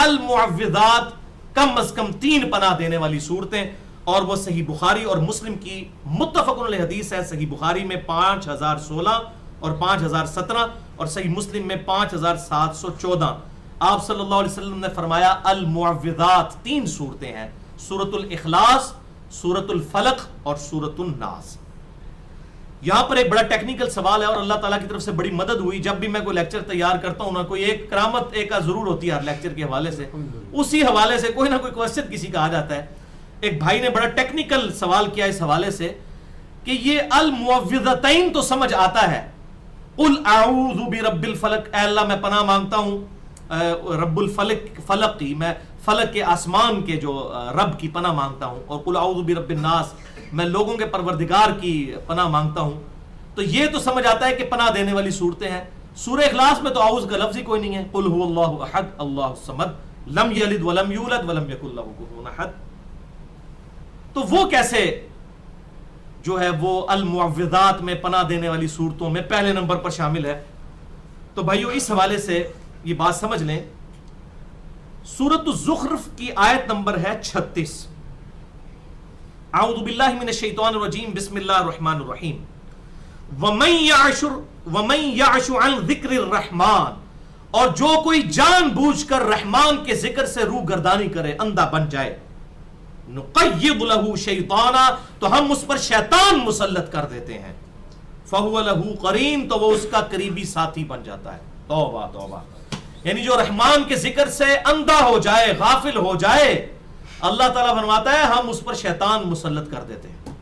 المعوذات کم از کم 3 پناہ دینے والی صورتیں، اور وہ صحیح بخاری اور مسلم کی متفق علیہ حدیث ہے. صحیح بخاری میں 5016 اور 5017 اور صحیح مسلم میں 5714. آپ صلی اللہ علیہ وسلم نے فرمایا المعوذات 3 صورتیں ہیں، سورۃ الاخلاص، سورۃ الفلق اور سورۃ الناس. یہاں پر ایک بڑا ٹیکنیکل سوال ہے اور اللہ تعالیٰ کی طرف سے بڑی مدد ہوئی. جب بھی میں کوئی لیکچر تیار کرتا ہوں نا، کوئی ایک کرامت ایک ضرور ہوتی ہے ہر لیکچر کے حوالے سے، اسی حوالے سے کوئی نہ کوئی کوسچن کسی کا آ جاتا ہے. ایک بھائی نے بڑا ٹیکنیکل سوال کیا اس حوالے سے کہ یہ المعوذتین تو سمجھ آتا ہے، قل اعوذ برب الفلق، اے اللہ میں پناہ مانگتا ہوں رب الفلق کی، میں فلک کے آسمان کے جو رب کی پناہ مانگتا ہوں، اور قل اعوذ برب الناس، میں لوگوں کے پروردگار کی پناہ مانگتا ہوں. تو یہ تو سمجھ آتا ہے کہ پناہ دینے والی صورتیں ہیں. سورہ اخلاص میں تو اعوذ کا لفظ ہی کوئی نہیں ہے، قل هو اللہ احد اللہ الصمد لم یلد ولم یولد ولم یکن له کفوا احد. تو وہ کیسے جو ہے وہ المعوذات میں پناہ دینے والی صورتوں میں پہلے نمبر پر شامل ہے؟ تو بھائیو اس حوالے سے یہ بات سمجھ لیں. سورۃ الزخرف کی آیت نمبر ہے 36. اعوذ باللہ من الشیطان الرجیم بسم اللہ الرحمن الرحیم. وَمَن يَعْشُ عَنْ ذِكْرِ الرَّحْمَانِ، اور جو کوئی جان بوجھ کر رحمان کے ذکر سے روح گردانی کرے، اندھا بن جائے، نُقَيِّضْ لَهُ شَيْطَانًا، تو ہم اس پر شیطان مسلط کر دیتے ہیں، فَهُوَ لَهُ قَرِينٌ، تو وہ اس کا قریبی ساتھی بن جاتا ہے. توبہ توبہ. یعنی جو رحمان کے ذکر سے اندھا ہو جائے، غافل ہو جائے، اللہ تعالیٰ فرماتا ہے ہم اس پر شیطان مسلط کر دیتے ہیں.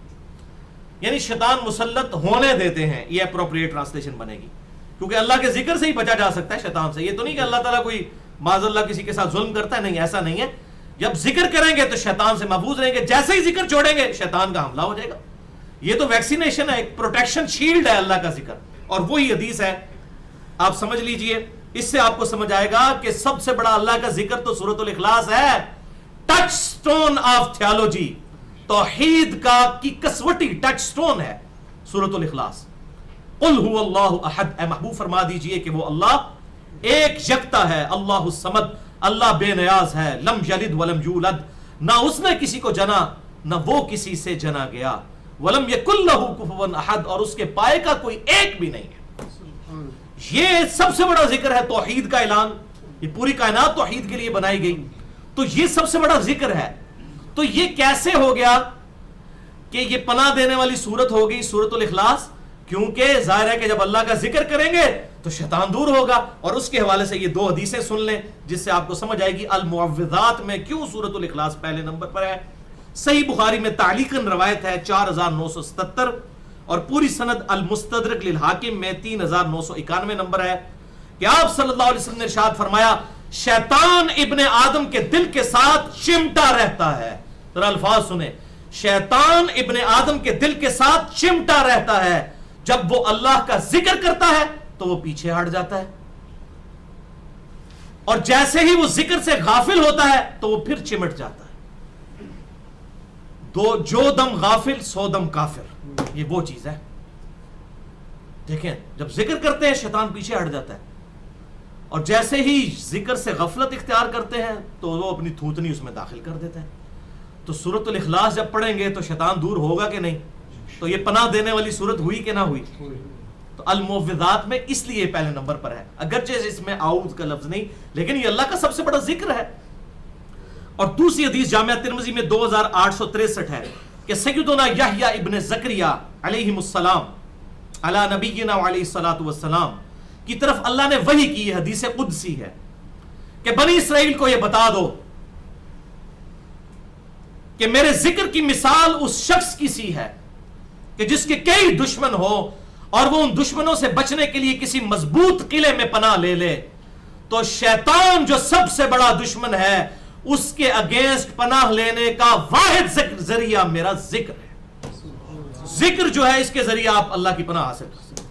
یعنی شیطان مسلط ہونے دیتے ہیں، یہ اپروپریٹ ٹرانسلیشن بنے گی، کیونکہ اللہ کے ذکر سے ہی بچا جا سکتا ہے شیطان سے. یہ تو نہیں کہ اللہ تعالیٰ کوئی معاذ اللہ کسی کے ساتھ ظلم کرتا ہے، نہیں، ایسا نہیں ہے. جب ذکر کریں گے تو شیطان سے محفوظ رہیں گے، جیسے ہی ذکر چھوڑیں گے شیطان کا حملہ ہو جائے گا. یہ تو ویکسینیشن ہے، ایک پروٹیکشن شیلڈ ہے اللہ کا ذکر. اور وہی حدیث ہے، آپ سمجھ لیجئے، اس سے آپ کو سمجھ آئے گا کہ سب سے بڑا اللہ کا ذکر تو سورۃ الاخلاص ہے، ٹچ سٹون آف تھیالوجی، توحید کا کی کسوٹی ٹچ سٹون ہے سورۃ الاخلاص. قل هو اللہ احد، اے محبوب فرما دیجئے کہ وہ اللہ ایک یکتا ہے، اللہ الصمد، اللہ بے نیاز ہے، لم یلد ولم یولد، نہ اس نے کسی کو جنا نہ وہ کسی سے جنا گیا، ولم یکن لہ کفوا احد، اور اس کے پائے کا کوئی ایک بھی نہیں ہے. یہ سب سے بڑا ذکر ہے، توحید کا اعلان. یہ پوری کائنات توحید کے لیے بنائی گئی، تو یہ سب سے بڑا ذکر ہے. تو یہ کیسے ہو گیا کہ یہ پناہ دینے والی صورت ہو گئی سورۃ الاخلاص؟ کیونکہ ظاہر ہے کہ جب اللہ کا ذکر کریں گے تو شیطان دور ہوگا. اور اس کے حوالے سے یہ 2 حدیثیں سن لیں جس سے آپ کو سمجھ آئے گی المعوذات میں کیوں سورۃ الاخلاص پہلے نمبر پر ہے. صحیح بخاری میں تعلیقاً روایت ہے 4977، اور پوری سند المستدرک للحاکم میں 3991 نمبر ہے کہ آپ صلی اللہ علیہ وسلم نے ارشاد فرمایا شیطان ابن آدم کے دل کے ساتھ چمٹا رہتا ہے. ذرا الفاظ سنیں، شیطان ابن آدم کے دل کے ساتھ چمٹا رہتا ہے، جب وہ اللہ کا ذکر کرتا ہے تو وہ پیچھے ہٹ جاتا ہے، اور جیسے ہی وہ ذکر سے غافل ہوتا ہے تو وہ پھر چمٹ جاتا ہے. جو دم غافل سو دم کافر، یہ وہ چیز ہے. دیکھیں جب ذکر کرتے ہیں شیطان پیچھے ہٹ جاتا ہے، اور جیسے ہی ذکر سے غفلت اختیار کرتے ہیں تو وہ اپنی تھوتنی اس میں داخل کر دیتے ہیں. تو سورۃ الاخلاص جب پڑھیں گے تو شیطان دور ہوگا کہ نہیں؟ تو یہ پناہ دینے والی صورت ہوئی کہ نہ ہوئی؟ تو المعوذات میں اس لیے پہلے نمبر پر ہے، اگرچہ اس میں اعوذ کا لفظ نہیں، لیکن یہ اللہ کا سب سے بڑا ذکر ہے. اور دوسری حدیث جامعہ ترمذی میں 2863 ہے کہ سیدنا یحییٰ ابن زکریا علیہ السلام علی نبینا علیہ الصلوۃ والسلام کی طرف اللہ نے وحی کی. یہ حدیث قدسی ہے کہ بنی اسرائیل کو یہ بتا دو کہ میرے ذکر کی مثال اس شخص کی سی ہے کہ جس کے کئی دشمن ہو اور وہ ان دشمنوں سے بچنے کے لیے کسی مضبوط قلعے میں پناہ لے لے، تو شیطان جو سب سے بڑا دشمن ہے اس کے اگینسٹ پناہ لینے کا واحد ذریعہ میرا ذکر ہے. ذکر جو ہے اس کے ذریعے آپ اللہ کی پناہ حاصل کر سکتے.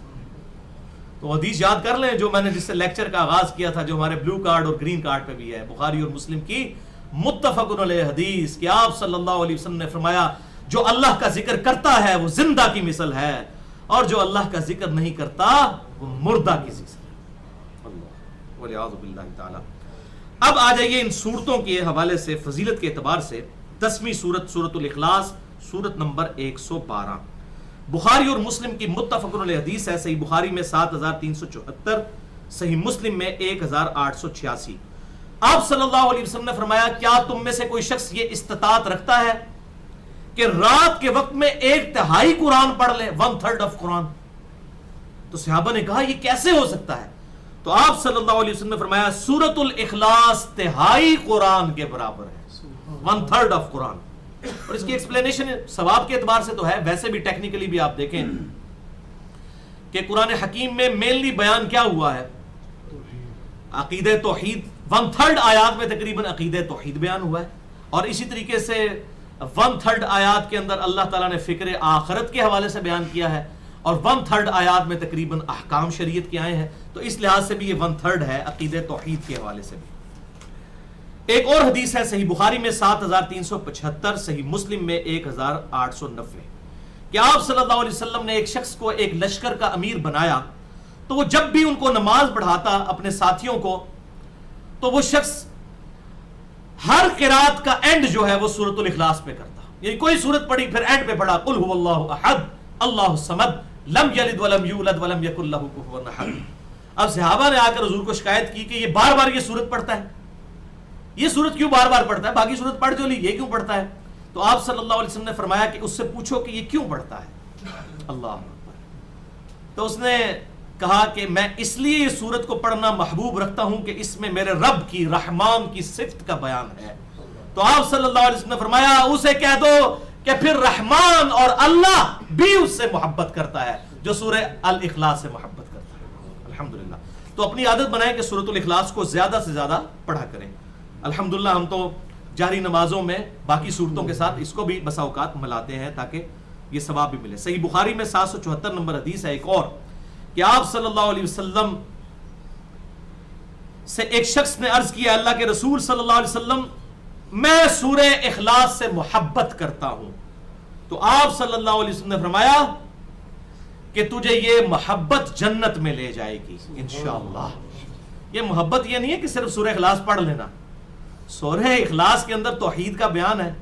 تو حدیث یاد کر لیں جو میں نے جس سے لیکچر کا آغاز کیا تھا، جو ہمارے بلو کارڈ اور گرین کارڈ پہ بھی ہے، بخاری اور مسلم کی متفق علیہ حدیث کہ آپ صلی اللہ علیہ وسلم نے فرمایا جو اللہ کا ذکر کرتا ہے وہ زندہ کی مثل ہے، اور جو اللہ کا ذکر نہیں کرتا وہ مردہ کی مثل ہے. اللہ والعیاذ باللہ تعالی. اب آ جائیے ان صورتوں کے حوالے سے فضیلت کے اعتبار سے 10ویں سورت سورۃ الاخلاص، سورت نمبر 112، بخاری اور مسلم کی متفق علیہ حدیث ہے، صحیح بخاری میں 7374، صحیح مسلم میں 1886۔ آپ صلی اللہ علیہ وسلم نے فرمایا کیا تم میں سے کوئی شخص یہ استطاعت رکھتا ہے کہ رات کے وقت میں 1/3 قرآن پڑھ لے، 1/3 آف قرآن؟ تو صحابہ نے کہا یہ کیسے ہو سکتا ہے؟ تو آپ صلی اللہ علیہ وسلم نے فرمایا سورۃ الاخلاص 1/3 قرآن کے برابر ہے، 1/3 آف قرآن۔ اور اس کی ایکسپلینیشن ثواب کے اعتبار سے تو ہے، ویسے بھی ٹیکنیکلی بھی آپ دیکھیں کہ قرآن حکیم میں مینلی بیان کیا ہوا ہے؟ عقیدہ توحید، 1/3 آیات میں تقریباً عقیدہ توحید بیان ہوا ہے، اور اسی طریقے سے 1/3 آیات کے اندر اللہ تعالیٰ نے فکر آخرت کے حوالے سے بیان کیا ہے، اور 1/3 آیات میں تقریباً احکام شریعت کے آئے ہیں، تو اس لحاظ سے بھی یہ 1/3 ہے عقیدہ توحید کے حوالے سے بھی۔ ایک اور حدیث ہے صحیح بخاری میں 7375، صحیح مسلم میں 1890، کہ آپ صلی اللہ علیہ وسلم نے ایک شخص کو ایک لشکر کا امیر بنایا، تو وہ جب بھی ان کو نماز پڑھاتا اپنے ساتھیوں کو، تو وہ شخص ہر قرات کا اینڈ جو ہے وہ سورۃ الاخلاص پہ کرتا، یعنی کوئی سورت پڑھی پھر اینڈ پہ پڑھا قل هو اللہ احد اللہ الصمد لم یلد ولم یولد ولم یکن لہ کفوا احد۔ اب صحابہ نے آ کر حضور کو شکایت کی کہ یہ بار بار یہ سورت پڑھتا ہے، یہ سورت کیوں بار بار پڑھتا ہے؟ باقی سورت پڑھ جو لی، یہ کیوں پڑھتا ہے؟ تو آپ صلی اللہ علیہ وسلم نے فرمایا کہ اس سے پوچھو کہ یہ کیوں پڑھتا ہے۔ اللہ اکبر۔ تو اس نے کہا کہ میں اس لیے یہ سورت کو پڑھنا محبوب رکھتا ہوں کہ اس میں میرے رب کی رحمان کی صفت کا بیان ہے۔ تو آپ صلی اللہ علیہ وسلم نے فرمایا اسے کہہ دو کہ پھر رحمان اور اللہ بھی اس سے محبت کرتا ہے جو سورہ الاخلاص سے محبت کرتا ہے۔ الحمدللہ۔ تو اپنی عادت بنائیں کہ سورۃ الاخلاص کو زیادہ سے زیادہ پڑھا کریں۔ الحمدللہ ہم تو جاری نمازوں میں باقی صورتوں کے ساتھ اس کو بھی بسا اوقات ملاتے ہیں تاکہ یہ ثواب بھی ملے۔ صحیح بخاری میں 774 نمبر حدیث ہے ایک اور، کہ آپ صلی اللہ علیہ وسلم سے ایک شخص نے عرض کیا اللہ کے رسول صلی اللہ علیہ وسلم میں سورہ اخلاص سے محبت کرتا ہوں۔ تو آپ صلی اللہ علیہ وسلم نے فرمایا کہ تجھے یہ محبت جنت میں لے جائے گی انشاءاللہ۔ یہ محبت یہ نہیں ہے کہ صرف سورہ اخلاص پڑھ لینا، سورہ اخلاص کے اندر توحید کا بیان ہے۔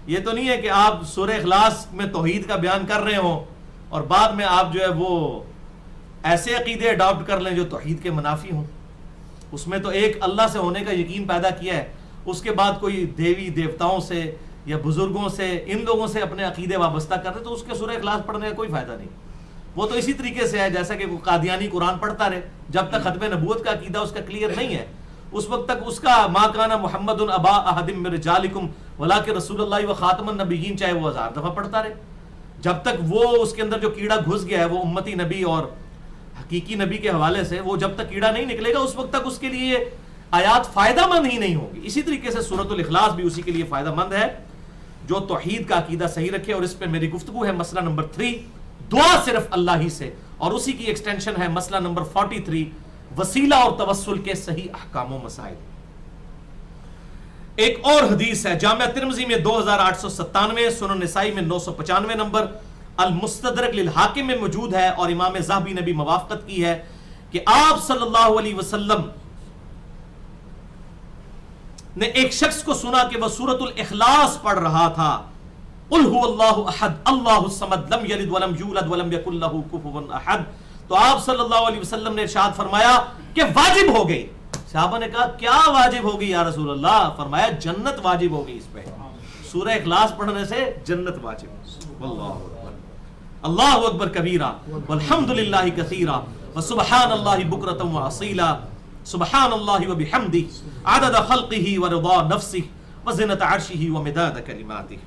یہ تو نہیں ہے کہ آپ سورہ اخلاص میں توحید کا بیان کر رہے ہوں اور بعد میں آپ جو ہے وہ ایسے عقیدے اڈاپٹ کر لیں جو توحید کے منافی ہوں۔ اس میں تو ایک اللہ سے ہونے کا یقین پیدا کیا ہے، اس کے بعد کوئی دیوی دیوتاؤں سے یا بزرگوں سے ان لوگوں سے اپنے عقیدے وابستہ کرتے تو اس کے سورہ اخلاص پڑھنے کا کوئی فائدہ نہیں۔ وہ تو اسی طریقے سے ہے جیسا کہ قادیانی قرآن پڑھتا رہے، جب تک ختم نبوت کا عقیدہ اس کا کلیئر نہیں ہے اس وقت تک اس کا ما کان محمد ابا احد من رجالکم ولکن رسول اللہ و خاتم النبیین چاہے وہ 1000 دفعہ پڑھتا رہے، جب تک وہ اس کے اندر جو کیڑا گھس گیا ہے وہ امتی نبی اور حقیقی نبی کے حوالے سے، وہ جب تک کیڑا نہیں نکلے گا اس وقت تک اس کے لیے آیات فائدہ مند ہی نہیں ہوگی۔ اسی طریقے سے سورۃ الاخلاص بھی اسی کے لیے فائدہ مند ہے جو توحید کا عقیدہ صحیح رکھے۔ اور اس پہ میری گفتگو ہے مسئلہ نمبر 3 دعا صرف اللہ ہی سے، اور اسی کی ایکسٹینشن ہے مسئلہ نمبر 43 وسیلہ اور توسل کے صحیح احکام و مسائل۔ ایک اور حدیث ہے جامعہ ترمذی میں 2897، سنن نسائی میں 995 نمبر، المستدرک للحاکم میں موجود ہے، اور امام ذہبی نے بھی موافقت کی ہے کہ آپ صلی اللہ علیہ وسلم نے ایک شخص کو سنا کہ وہ سورۃ الاخلاص پڑھ رہا تھا، قل هو اللہ احد اللہ الصمد لم یلد ولم یولد ولم یکن لہ کفوا احد۔ تو آپ صلی اللہ علیہ وسلم نے ارشاد فرمایا کہ واجب ہو گئی۔ صحابہ نے کہا کیا واجب ہوگی یا رسول اللہ؟ فرمایا جنت واجب ہوگی اس پہ، سورہ اخلاص پڑھنے سے جنت واجب۔ واللہ اکبر، اللہ اکبر کبیرہ والحمد للہ کثیرہ وسبحان اللہ بکرۃ واصیلا، سبحان اللہ وبحمدہ عدد خلقہ ورضا نفسہ وزنۃ عرشہ ومداد کلماتہ۔